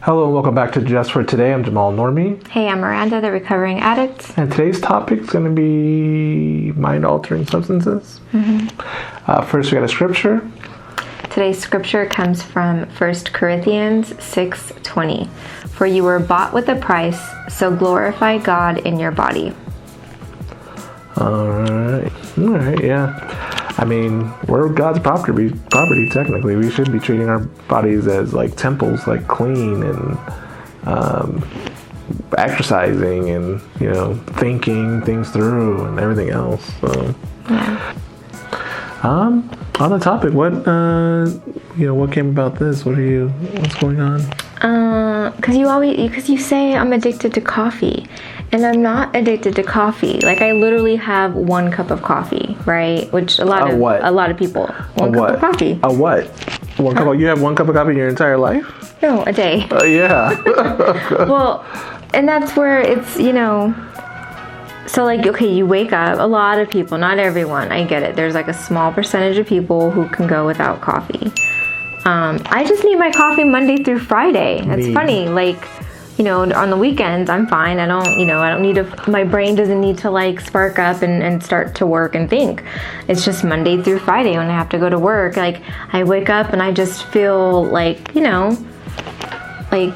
Hello and welcome back to Just for Today. I'm Jamal Normie. Hey, I'm Miranda, the recovering addict. And today's topic is going to be mind-altering substances. First, we got a scripture. Today's scripture comes from 1 Corinthians 6:20. For you were bought with a price, so glorify God in your body. All right, yeah. I mean, we're God's property technically. We should be treating our bodies as like temples, like clean and exercising and, thinking things through and everything else. So, Yeah. on the topic, what came about this? What's going on? Because you say I'm addicted to coffee, and I'm not addicted to coffee. Like, I literally have 1 cup of coffee, right? Which a lot of people. One cup of coffee. A what? 1 cup. You have 1 cup of coffee in your entire life? No, a day. Yeah. Well, and that's where it's, so like, okay, you wake up, a lot of people, not everyone, I get it. There's like a small percentage of people who can go without coffee. I just need my coffee Monday through Friday. It's funny, like, on the weekends, I'm fine. I don't need my brain doesn't need to like spark up and start to work and think. It's just Monday through Friday when I have to go to work. Like, I wake up and I just feel like, like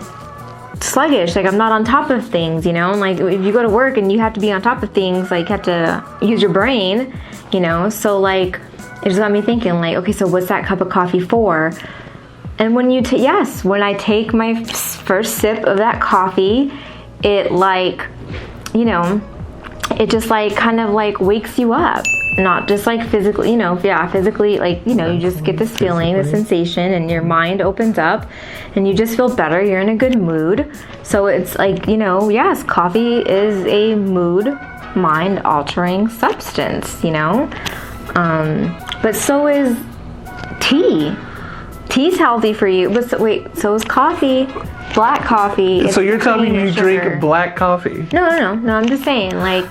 sluggish. Like, I'm not on top of things, like if you go to work and you have to be on top of things, like you have to use your brain, so like, it just got me thinking, like, okay, so what's that cup of coffee for? And when when I take my first sip of that coffee, it like, it just like kind of like wakes you up. Not just like physically, physically, like, you just get this feeling, this sensation, and your mind opens up and you just feel better. You're in a good mood. So it's like, yes, coffee is a mood, mind altering substance, but so is tea. Tea's healthy for you. But so is coffee, black coffee. So you're telling me you drink black coffee? No, I'm just saying, like,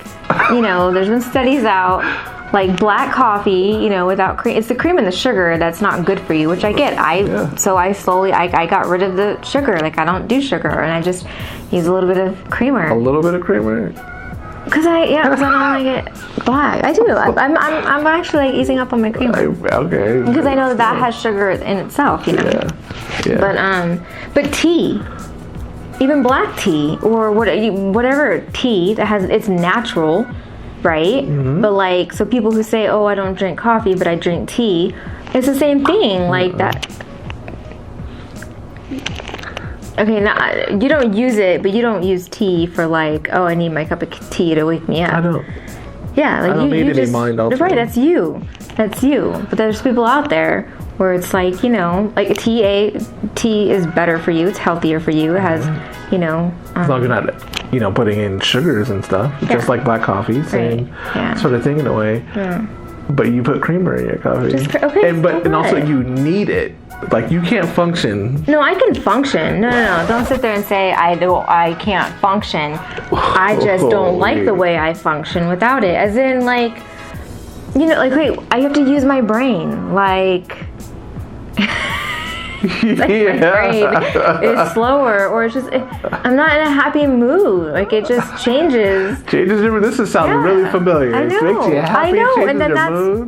there's been studies out, like black coffee, without cream. It's the cream and the sugar that's not good for you, which I get. So I slowly got rid of the sugar. Like, I don't do sugar, and I just use a little bit of creamer. A little bit of creamer? Because I don't want to get black. I do. I'm actually like easing up on my creamer. Okay. Because I know that has sugar in itself, Yeah. But tea, even black tea or whatever tea that it's natural, right? Mm-hmm. But like, so people who say, oh, I don't drink coffee, but I drink tea, it's the same thing. Like that. Okay, now you don't use it, but you don't use tea for like, oh, I need my cup of tea to wake me up. I don't. Yeah, like I don't need any mind altering. Right, that's you. But there's people out there where it's like, like tea is better for you. It's healthier for you. It has, as long as you're not, putting in sugars and stuff, just like black coffee, same sort of thing in a way. Yeah. But you put creamer in your coffee. And also you need it. Like, you can't function. No, I can function. No. Don't sit there and say I can't function. I just don't like the way I function without it. As in, like, wait, I have to use my brain. Like, my brain is slower, or it's just, I'm not in a happy mood. Like, it just changes. This sounds really familiar. I know. It makes you happy,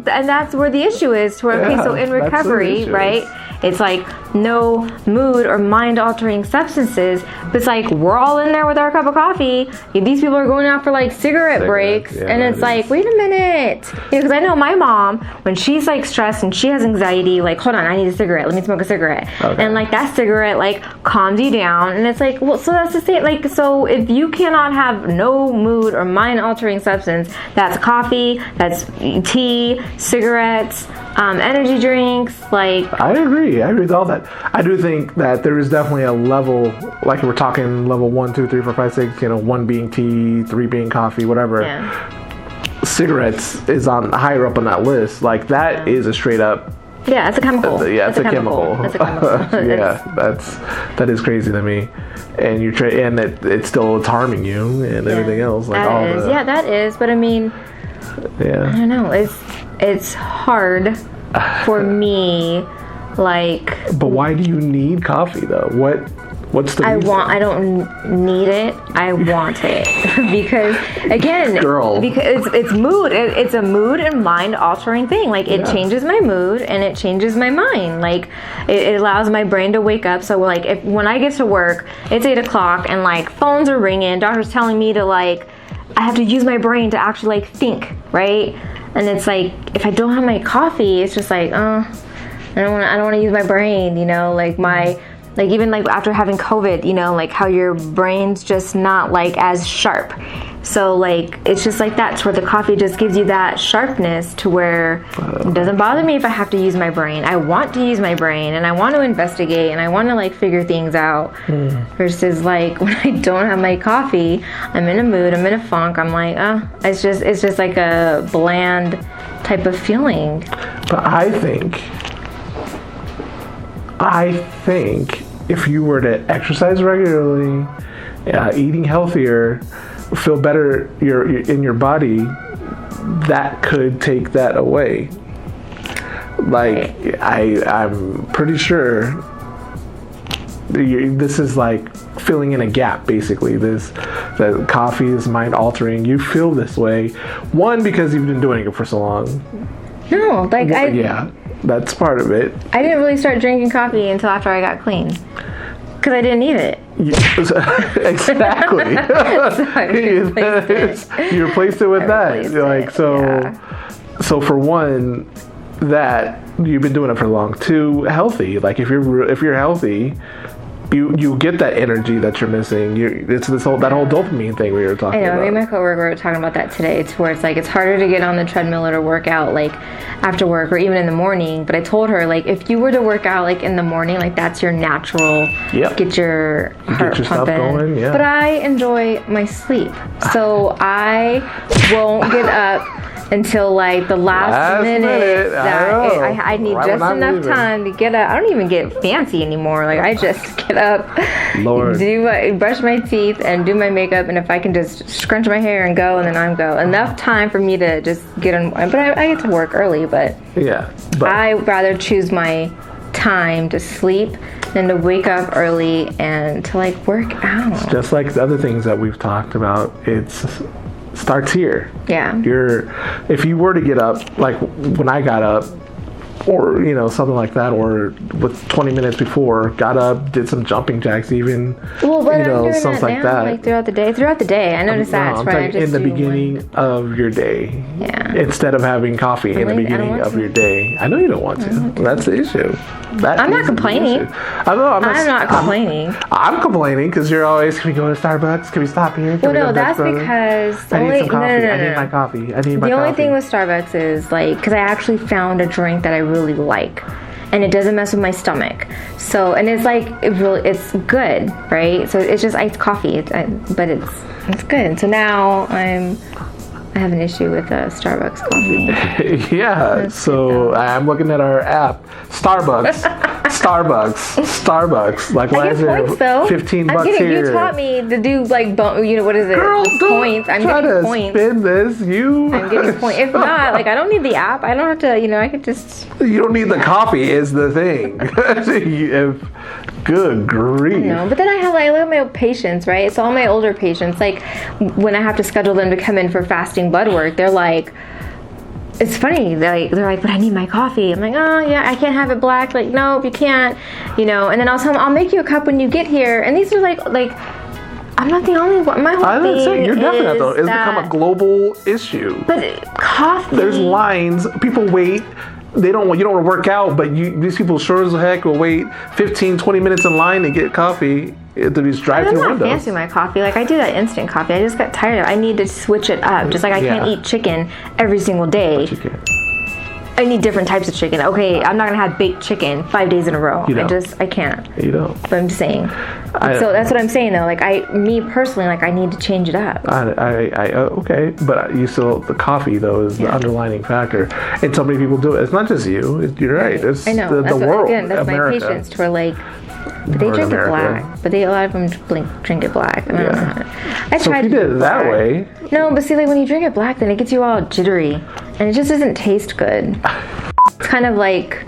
and that's where the issue is. So in recovery, right? It's like no mood or mind-altering substances, but it's like we're all in there with our cup of coffee. These people are going out for like cigarette breaks, and it's like, wait a minute, because I know my mom, when she's like stressed and she has anxiety, like, hold on, I need a cigarette. Let me smoke a cigarette, and like that cigarette like calms you down, and it's like, well, so that's the same. Like, so if you cannot have no mood or mind-altering substance, that's coffee, that's tea, cigarettes, energy drinks, like. I agree with all that. I do think that there is definitely a level, like we're talking level 1, 2, 3, 4, 5, 6, 1 being tea, 3 being coffee, whatever. Yeah. Cigarettes is on higher up on that list. Like, that is a straight up. Yeah, it's a chemical. It's a chemical. It's a chemical. that is crazy to me. And it's still harming you and everything else. Like, that is. But I mean, I don't know. It's hard for me, like. But why do you need coffee though? What's the reason? I don't need it. I want it. Because, again, Girl. because it's mood. It's a mood and mind altering thing. Like, it changes my mood and it changes my mind. Like, it allows my brain to wake up. So, like, when I get to work, it's 8 o'clock and, like, phones are ringing. Doctor's telling me to, like, I have to use my brain to actually, like, think, right? And it's like, if I don't have my coffee, it's just like, I don't want to use my brain, you know, like like even like after having COVID, you know, like how your brain's just not like as sharp. So like, it's just like that's where the coffee just gives you that sharpness to where it doesn't bother me if I have to use my brain. I want to use my brain and I want to investigate and I want to like figure things out versus like when I don't have my coffee, I'm in a mood, I'm in a funk. I'm like, it's just like a bland type of feeling. But I think if you were to exercise regularly, eating healthier, feel better in your body, that could take that away. Like, I'm pretty sure this is like filling in a gap, basically. That coffee is mind altering. You feel this way, one, because you've been doing it for so long. No, like that's part of it. I didn't really start drinking coffee until after I got clean. Because I didn't need it. Exactly. You replaced it with that. So for one, that you've been doing it for long. Two, healthy. Like if you're healthy, you get that energy that you're missing. It's that whole dopamine thing we were talking about. I know. Me and my coworker were talking about that today. It's where it's like it's harder to get on the treadmill or to work out like after work or even in the morning. But I told her like if you were to work out like in the morning, like that's your natural get your heart pumping. Going, yeah. But I enjoy my sleep, so I won't get up until like the last minute that I need just enough time to get up. I don't even get fancy anymore. Like I just get up, brush my teeth and do my makeup, and if I can just scrunch my hair and go, and then I'm go. Enough time for me to just get on. But I get to work early, but I rather choose my time to sleep than to wake up early and to like work out. It's just like the other things that we've talked about. Starts here. Yeah. If you were to get up, like when I got up, or something like that, or with 20 minutes before, got up, did some jumping jacks, even something like that. Like throughout the day, I noticed that. I'm talking in the beginning of your day. Yeah. Instead of having coffee in the beginning of your day. I know you don't want to. That's the issue. I'm not complaining. I'm not complaining. I'm complaining because you're always, can we go to Starbucks? Can we stop here? Well, no, that's because I need some coffee. I need my coffee. The only thing with Starbucks is like, because I actually found a drink that I really like, and it doesn't mess with my stomach. So, and it's like it's good, right? So it's just iced coffee, but it's good. So now I have an issue with Starbucks coffee. Yeah. So I'm looking at our app, Starbucks. Like, why is there $15 here? You taught me to do like, what is it? Girl, points. I'm getting points. Spin this. I'm getting points. If not, like, I don't need the app. I don't have to. I could just. You don't need the coffee. Is the thing. Good grief. No, but then I look at my patients, right? It's all my older patients. Like when I have to schedule them to come in for fasting blood work, they're like. It's funny, they're like, but I need my coffee. I'm like, oh yeah, I can't have it black. Like, nope, you can't, and then I'll tell them, I'll make you a cup when you get here. And these are like, I'm not the only one. My whole thing you're definitely not. It's become a global issue. But coffee. There's lines. People wait. You don't want to work out, but these people sure as heck will wait 15, 20 minutes in line to get coffee at these drive-through windows. I'm not fancy my coffee. Like, I do that instant coffee. I just got tired of it. I need to switch it up. Just like I can't eat chicken every single day. I need different types of chicken. Okay, I'm not going to have baked chicken 5 days in a row. I can't. You don't. But I'm just saying. So that's what I'm saying, though. Like, me personally, like, I need to change it up. Okay. But you still, the coffee, though, is the underlining factor. And so many people do it. It's not just you. You're right. It's the world. Again, that's America. My patients who are like, but they drink it black. But a lot of them drink it black. I don't know. So if you did it that way. No, but see, like when you drink it black, then it gets you all jittery. And it just doesn't taste good. It's kind of like,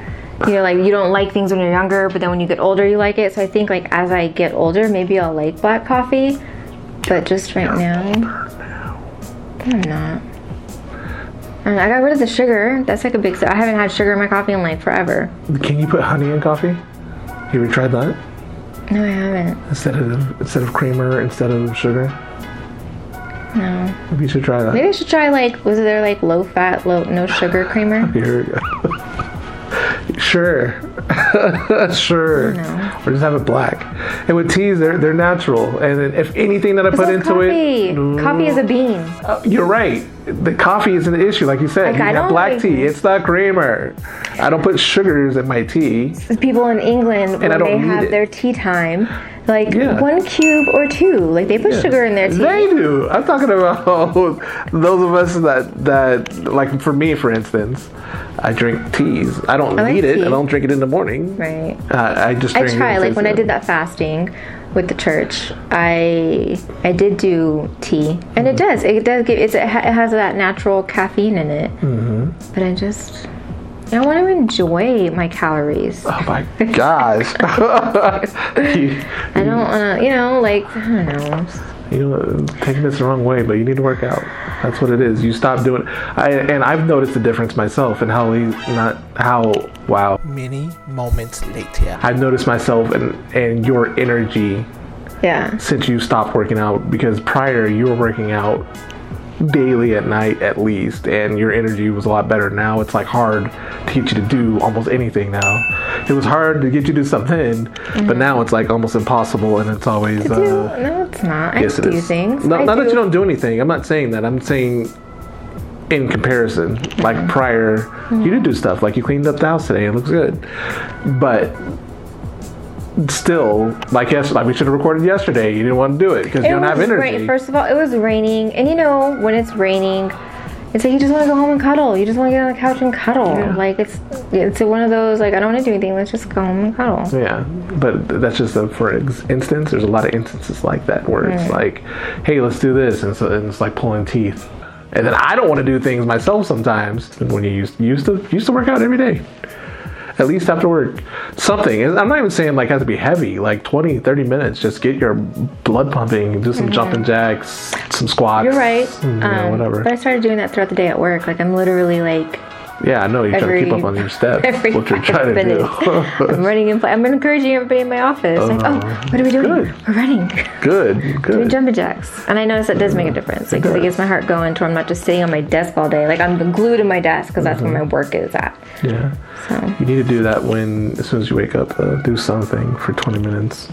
You know, like you don't like things when you're younger, but then when you get older, you like it. So I think like as I get older, maybe I'll like black coffee. But just right now, I'm not. I got rid of the sugar. That's like a big. I haven't had sugar in my coffee in like forever. Can you put honey in coffee? You ever tried that? No, I haven't. Instead of creamer, instead of sugar. No. Maybe you should try that. Maybe I should try like. Was there like low fat, no sugar creamer? Here we go. Sure. Sure. Or just have it black. And with teas, they're natural. And if anything that I put into coffee. Coffee is a bean. You're right. The coffee is an issue, like you said. Like, you have black tea. It's not creamer. I don't put sugars in my tea. People in England, when they have their tea time, like 1 cube or 2, like they put sugar in their tea. They do. I'm talking about those of us that like for me, for instance, I drink teas. I don't need it. I don't drink it in the morning. Right. I just drink it. I try, like when I did that fasting with the church, I did do tea, and it has that natural caffeine in it. But I want to enjoy my calories. Oh my gosh. I don't want to, I don't know. Taking this the wrong way, but you need to work out. That's what it is. You stop doing. And I've noticed the difference myself in many moments later. I've noticed myself and your energy. Yeah. Since you stopped working out, because prior you were working out daily at night at least, and your energy was a lot better. Now it's like hard to get you to do almost anything now. It was hard to get you to do something, but now it's like almost impossible, and it's always no, it's not. I do things. Not that you don't do anything. I'm not saying that. I'm saying in comparison, like prior, you did do stuff. Like you cleaned up the house today. It looks good, but still, like we should have recorded yesterday. You didn't want to do it because you don't have energy. First of all, it was raining, and when it's raining, it's like you just want to go home and cuddle. You just want to get on the couch and cuddle. Yeah. Like it's one of those, like, I don't want to do anything. Let's just go home and cuddle. Yeah, but that's just for instance. There's a lot of instances like that where it's like, hey, let's do this, and it's like pulling teeth. And then I don't want to do things myself sometimes. And when you used to work out every day. At least after work, something. I'm not even saying like it has to be heavy, like 20, 30 minutes. Just get your blood pumping, do some jumping jacks, some squats. You're right. Whatever. But I started doing that throughout the day at work. Like I'm literally like. Yeah, I know you try to keep up on your steps. What you're trying to do. I'm running in. I'm encouraging everybody in my office. Like, what are we doing? Good. We're running. Good. Doing jumping jacks, and I notice that does make a difference. Like, it gets my heart going to where I'm not just sitting on my desk all day. Like I'm glued to my desk because that's where my work is at. Yeah. So you need to do that as soon as you wake up. Do something for 20 minutes.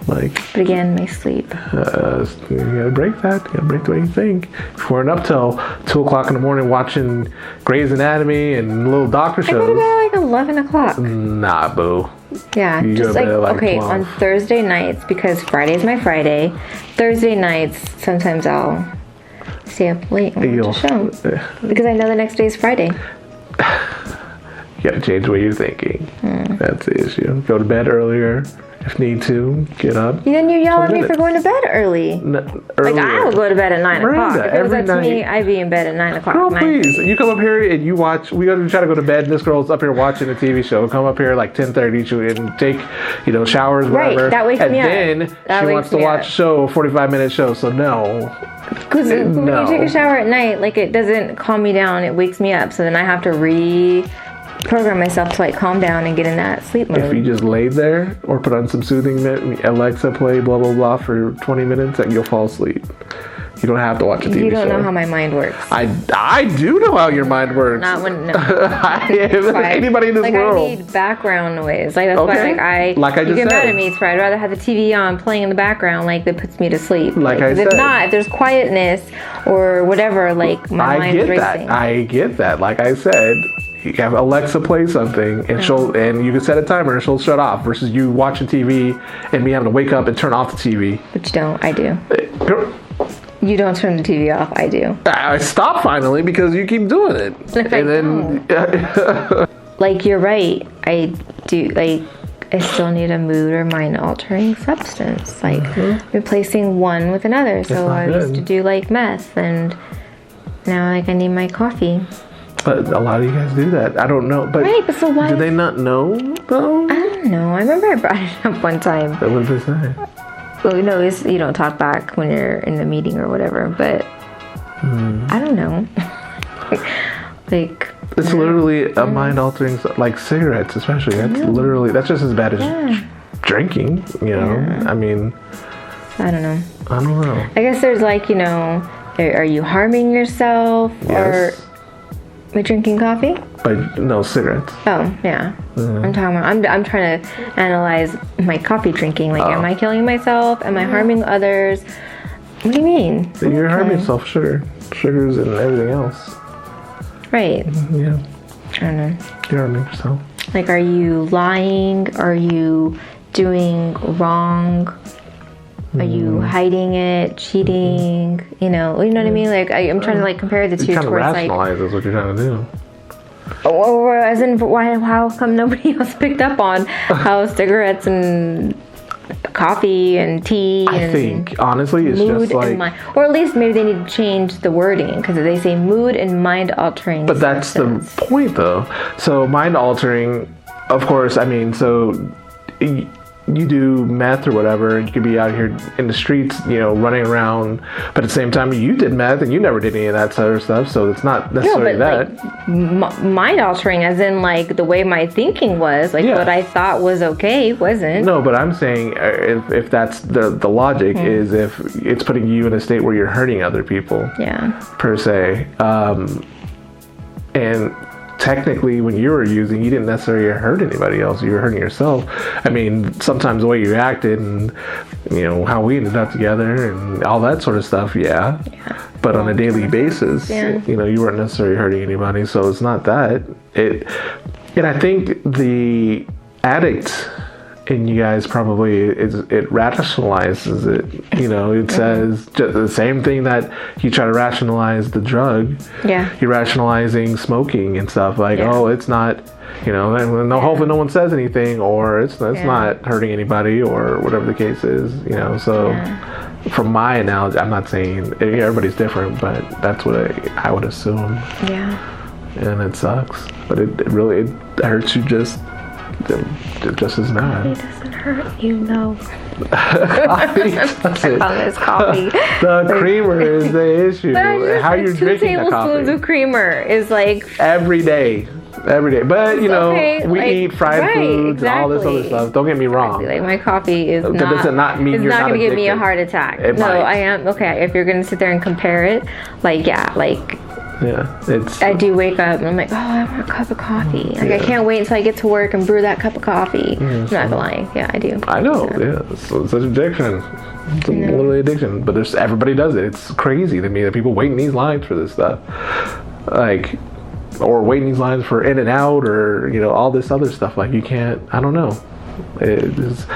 But again, my sleep. You gotta break that. You gotta break the way you think. If we're up till 2 o'clock in the morning watching Grey's Anatomy and little doctor shows. I go to bed at like 11 o'clock. Nah, boo. Yeah, you just like 12. On Thursday nights, because Friday's my Friday. Thursday nights, sometimes I'll stay up late and watch a show because I know the next day is Friday. You gotta change the way you're thinking. That's the issue. Go to bed earlier. If need to, get up. Then you yell at me for going to bed early. Like I would go to bed at 9 o'clock. If it was up to me, I'd be in bed at 9 o'clock. Girl, please. You come up here and you watch. We gotta try to go to bed. And this girl's up here watching a TV show. Come up here like 10:30 and take, showers, whatever. Right, that wakes me up. And then she wants to watch a show, 45-minute show. So no. Because when you take a shower at night, like it doesn't calm me down. It wakes me up. So then I have to program myself to like calm down and get in that sleep mode. If you just lay there or put on some soothing Alexa play blah blah blah for 20 minutes, and you'll fall asleep. You don't have to watch a TV show. You don't know how my mind works. I do know how your mind works. Not when anybody in this world. I need background noise. Like that's why you get mad at me. It's why I'd rather have the TV on playing in the background, like that puts me to sleep. Like I said. If there's quietness or whatever, like my mind's racing. I get that. Like I said. You have Alexa play something, and and you can set a timer, and she'll shut off. Versus you watching TV and me having to wake up and turn off the TV. But you don't. I do. You don't turn the TV off. I do. I stopped finally because you keep doing it. Like you're right. I do. Like I still need a mood or mind altering substance, like replacing one with another. So I used to do like meth, and now like I need my coffee. But a lot of you guys do that. I don't know. But, right, but so why? Do they not know, though? I don't know. I remember I brought it up one time. What did they say? Well, no, you don't talk back when you're in the meeting or whatever, but I don't know. Like... It's literally a mind-altering, like cigarettes especially. That's just as bad as drinking, you know? Yeah. I mean... I don't know. I guess there's like, are you harming yourself or by drinking coffee? No, cigarettes. Oh, yeah. I'm talking about, I'm trying to analyze my coffee drinking. Like, am I killing myself? Am I harming others? What do you mean? You're harming yourself, sugars and everything else. Right. Yeah. I don't know. You're harming yourself. Like, are you lying? Are you doing wrong? Are you hiding it, cheating? You know what I mean? Like, I'm trying to like compare the two. You're trying to rationalize is what you're trying to do. Or as in, how come nobody else picked up on how cigarettes and coffee and tea I think honestly it's mood just like, and mind, or at least maybe they need to change the wording because they say mood and mind altering. But that's the point, though. So mind altering, of course. I mean, so you do meth or whatever, and you could be out here in the streets, running around. But at the same time, you did meth and you never did any of that sort of stuff. So it's not necessarily that. Like, mind altering, as in like the way my thinking was, like what I thought was okay wasn't. No, but I'm saying if that's the logic is if it's putting you in a state where you're hurting other people. Yeah. Per se, and. Technically, when you were using, you didn't necessarily hurt anybody else. You were hurting yourself. I mean, sometimes the way you acted and, how we ended up together and all that sort of stuff, yeah. But on a daily basis, you weren't necessarily hurting anybody. So it's not that. And I think the addict in you guys probably it rationalizes it. It says just the same thing that you try to rationalize the drug. Yeah. You're rationalizing smoking and stuff like, oh, it's not, hopefully no one says anything, or it's not hurting anybody, or whatever the case is, so from my analogy, I'm not saying everybody's different, but that's what I would assume. Yeah. And it sucks, but it really hurts you just as bad. Coffee doesn't hurt you, no. Coffee doesn't. On this coffee. The creamer is the issue. How you're drinking the coffee. 2 tablespoons of creamer is like every day. But we eat fried foods and all this other stuff. Don't get me wrong. Like my coffee is not. Does it not mean you're not going to give me a heart attack? It might. I am okay. If you're going to sit there and compare it, I do wake up and I'm like, I want a cup of coffee. Like I can't wait until I get to work and brew that cup of coffee. I'm not gonna lie. Yeah, I do. I know. It's such addiction. It's literally addiction. But everybody does it. It's crazy to me that people wait in these lines for this stuff. Or waiting these lines for In and Out or all this other stuff. Like you can't. I don't know. It's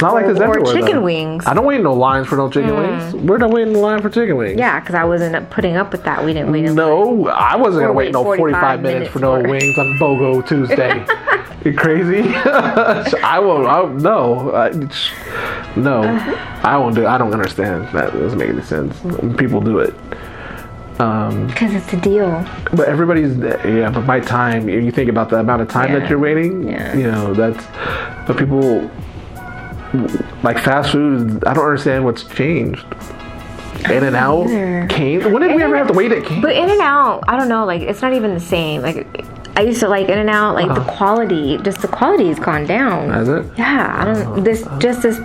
not like this everywhere. Or chicken wings. I don't wait in no lines for no chicken wings. We're not waiting in line for chicken wings. Yeah, because I wasn't putting up with that. We didn't wait in line. I wasn't going to wait no 45 minutes for no wings on Bogo Tuesday. You crazy? I won't. No. I won't do it. I don't understand. That doesn't make any sense. People do it. Because it's a deal. But everybody's, but by time, you think about the amount of time that you're waiting, but people, like fast food, I don't understand what's changed. In and Out, Cane's. When did we ever have to wait at Cane's? But In and Out, I don't know, it's not even the same. I used to like In and Out, the quality has gone down. Has it? Yeah, I don't. This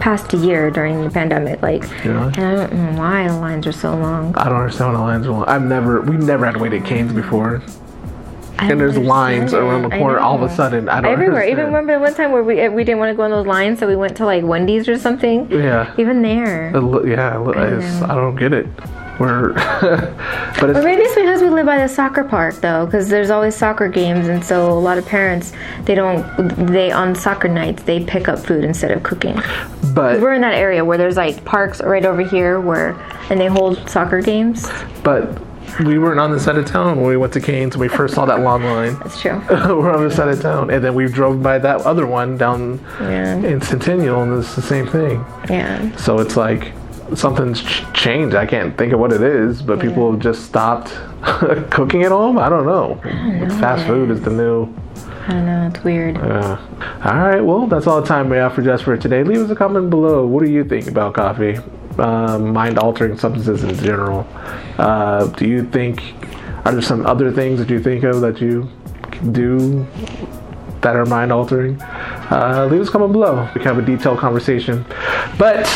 past year during the pandemic, and I don't know why the lines are so long. I don't understand why the lines are long. We never had to wait at Cane's before. And there's lines around the corner all of a sudden. I don't everywhere. understand. Even remember the one time where we didn't want to go on those lines, so we went to Wendy's or something. Yeah. Even there. I don't get it. Or maybe it's because we live by the soccer park though, because there's always soccer games, and so a lot of parents on soccer nights they pick up food instead of cooking. But we're in that area where there's parks right over here and they hold soccer games. But we weren't on this side of town when we went to Cane's and we first saw that long line. That's true. We're on this side of town, and then we drove by that other one down in Centennial, and it's the same thing. Yeah. So it's like, something's changed. I can't think of what it is, but people have just stopped cooking at home. I don't know. Fast food is the new. I don't know. It's weird. All right. Well, that's all the time we have for just for today. Leave us a comment below. What do you think about coffee? Mind-altering substances in general. Do you think? Are there some other things that you think of that you do that are mind-altering? Leave us a comment below. We can have a detailed conversation. But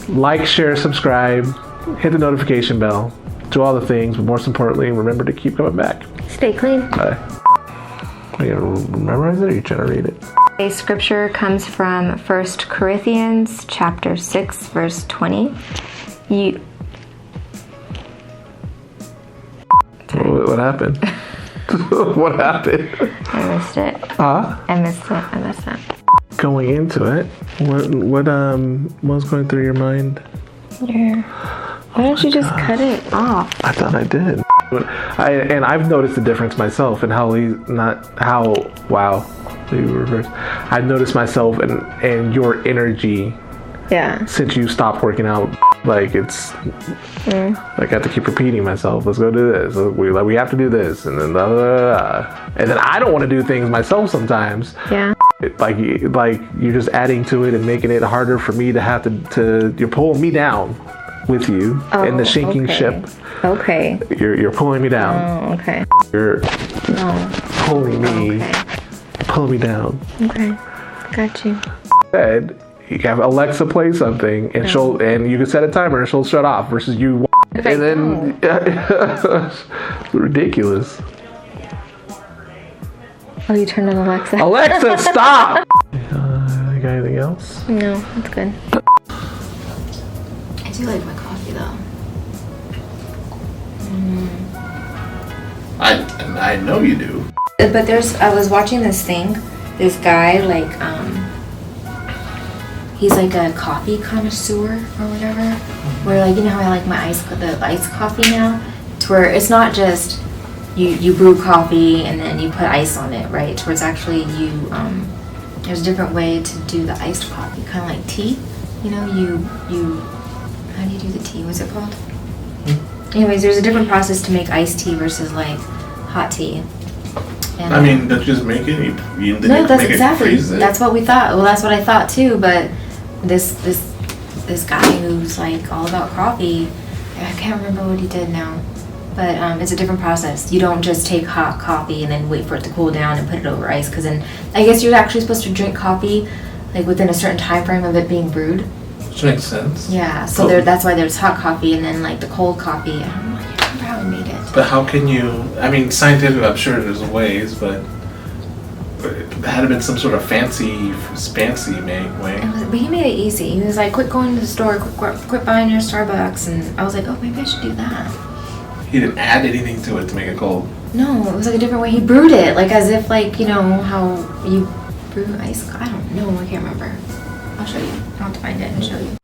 like, share, subscribe, hit the notification bell, do all the things. But most importantly, remember to keep coming back. Stay clean. Bye. Are you gonna memorize it or are you trying to read it? Today's scripture comes from 1 Corinthians chapter 6, verse 20. What happened? What happened? I missed it. Huh? I missed it. Going into it, what was going through your mind? Here. Why don't you just cut it off? I thought I did. And I've noticed the difference myself in how I've noticed myself and your energy. Yeah. Since you stopped working out, like it's like I have to keep repeating myself. Let's go do this. We have to do this, and then and then I don't want to do things myself sometimes. Yeah. Like you're just adding to it and making it harder for me to have to. You're pulling me down with you in the sinking ship. Okay. You're pulling me down. Oh, okay. You're pulling me down. Okay. Got you. Said you have Alexa play something and you can set a timer and she'll shut off versus you and then ridiculous. Oh, you turned on Alexa. Alexa, stop! You got anything else? No, it's good. I do like my coffee though. I know you do. But I was watching this thing. This guy he's like a coffee connoisseur or whatever. Where like, you know how I like the iced coffee now? To where it's not just you brew coffee and then you put ice on it, right? To where it's actually there's a different way to do the iced coffee, kind of like tea. You know, you how do you do the tea? What's it called? Anyways, there's a different process to make iced tea versus like hot tea. And, I mean, don't you just make it? No, that's exactly. That's what we thought. Well, that's what I thought too. But this guy who's like all about coffee, I can't remember what he did now. But it's a different process. You don't just take hot coffee and then wait for it to cool down and put it over ice. Because then I guess you're actually supposed to drink coffee like within a certain time frame of it being brewed. Which makes sense. Yeah. So that's why there's hot coffee and then like the cold coffee. I don't know how he made it. But how can you? I mean, scientifically, I'm sure there's ways, but it had to been some sort of fancy way. But he made it easy. He was like, "Quit going to the store. Quit buying your Starbucks." And I was like, "Oh, maybe I should do that." He didn't add anything to it to make it cold. No, it was like a different way. He brewed it, like as if like, you know, how you brew ice. I don't know. I can't remember. I'll show you. I'll have to find it and show you.